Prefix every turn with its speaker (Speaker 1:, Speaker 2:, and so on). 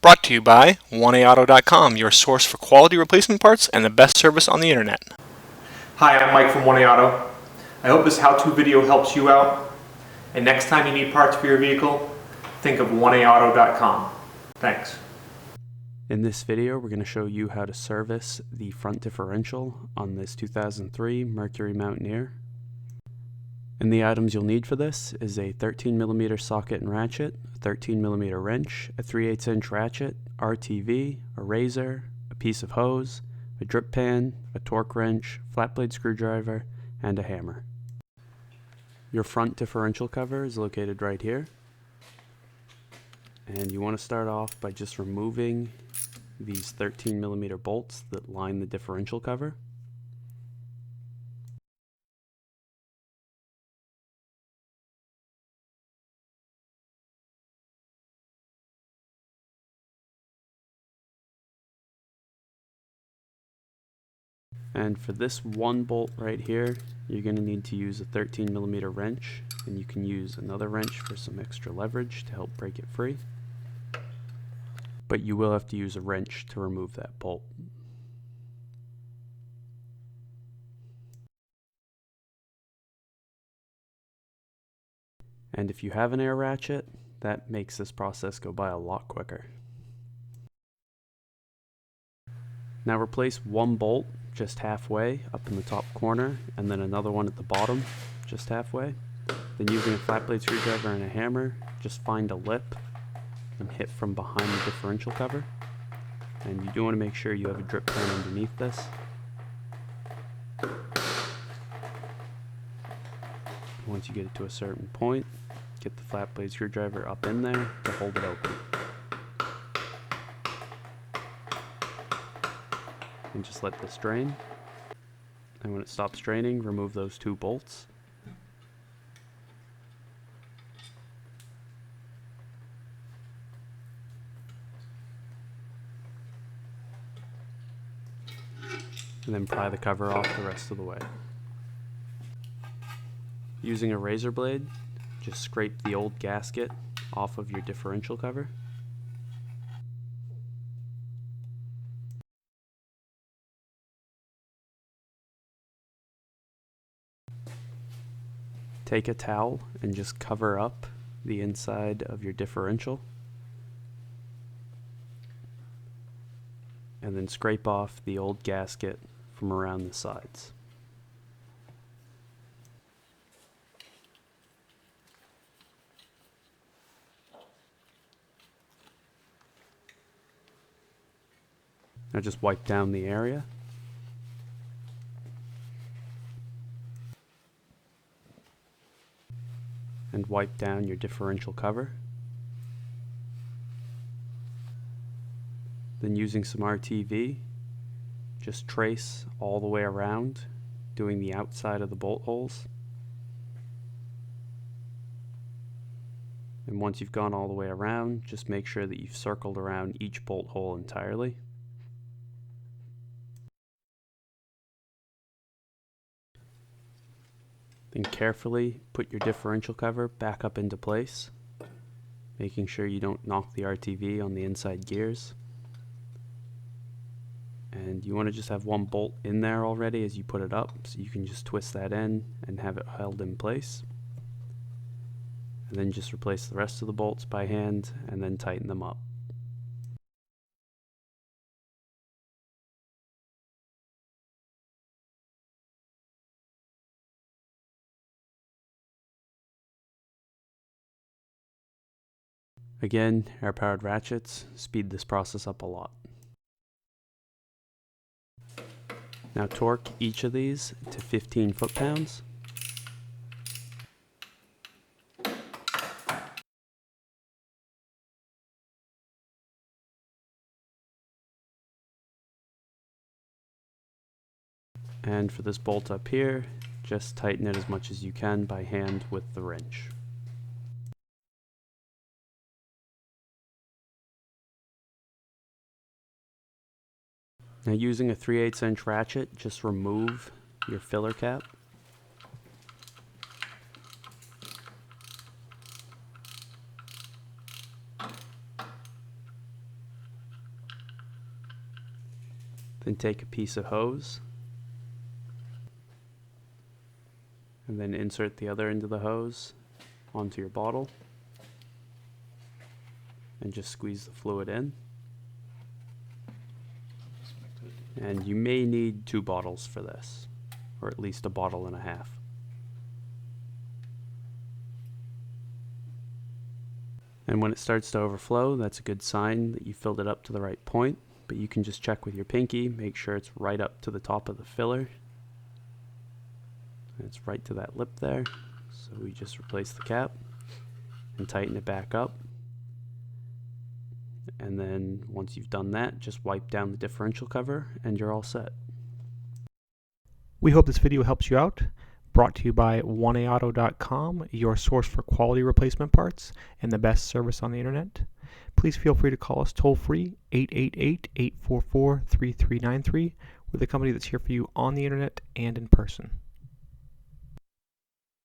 Speaker 1: Brought to you by 1AAuto.com, your source for quality replacement parts and the best service on the internet.
Speaker 2: Hi, I'm Mike from 1AAuto. I hope this how-to video helps you out. And next time you need parts for your vehicle, think of 1AAuto.com. Thanks.
Speaker 3: In this video, we're going to show you how to service the front differential on this 2003 Mercury Mountaineer. And the items you'll need for this is a 13mm socket and ratchet, a 13mm wrench, a 3/8 inch ratchet, RTV, a razor, a piece of hose, a drip pan, a torque wrench, flat blade screwdriver, and a hammer. Your front differential cover is located right here. And you want to start off by just removing these 13mm bolts that line the differential cover. And for this one bolt right here, you're going to need to use a 13mm wrench, and you can use another wrench for some extra leverage to help break it free. But you will have to use a wrench to remove that bolt. And if you have an air ratchet, that makes this process go by a lot quicker. Now replace one bolt just halfway up in the top corner, and then another one at the bottom just halfway. Then using a flat blade screwdriver and a hammer, just find a lip and hit from behind the differential cover. And you do want to make sure you have a drip pan underneath this. Once you get it to a certain point, get the flat blade screwdriver up in there to hold it open. And just let this drain. And when it stops draining, remove those two bolts. And then pry the cover off the rest of the way. Using a razor blade, just scrape the old gasket off of your differential cover. Take a towel and just cover up the inside of your differential. And then scrape off the old gasket from around the sides. Now just wipe down the area. And wipe down your differential cover. Then using some RTV, just trace all the way around, doing the outside of the bolt holes. And once you've gone all the way around, just make sure that you've circled around each bolt hole entirely. Then carefully put your differential cover back up into place, making sure you don't knock the RTV on the inside gears. And you want to just have one bolt in there already as you put it up, so you can just twist that in and have it held in place. And then just replace the rest of the bolts by hand and then tighten them up. Again, air-powered ratchets speed this process up a lot. Now torque each of these to 15 foot-pounds. And for this bolt up here, just tighten it as much as you can by hand with the wrench. Now using a 3/8 inch ratchet, just remove your filler cap. Then take a piece of hose and then insert the other end of the hose onto your bottle and just squeeze the fluid in. And you may need 2 bottles for this, or at least 1.5 bottles. And when it starts to overflow, that's a good sign that you filled it up to the right point, but you can just check with your pinky, make sure it's right up to the top of the filler. And it's right to that lip there, so we just replace the cap and tighten it back up. And then once you've done that, just wipe down the differential cover and you're all set.
Speaker 2: We hope this video helps you out. Brought to you by 1AAuto.com, your source for quality replacement parts and the best service on the internet. Please feel free to call us toll free 888-844-3393. We're the company that's here for you on the internet and in person.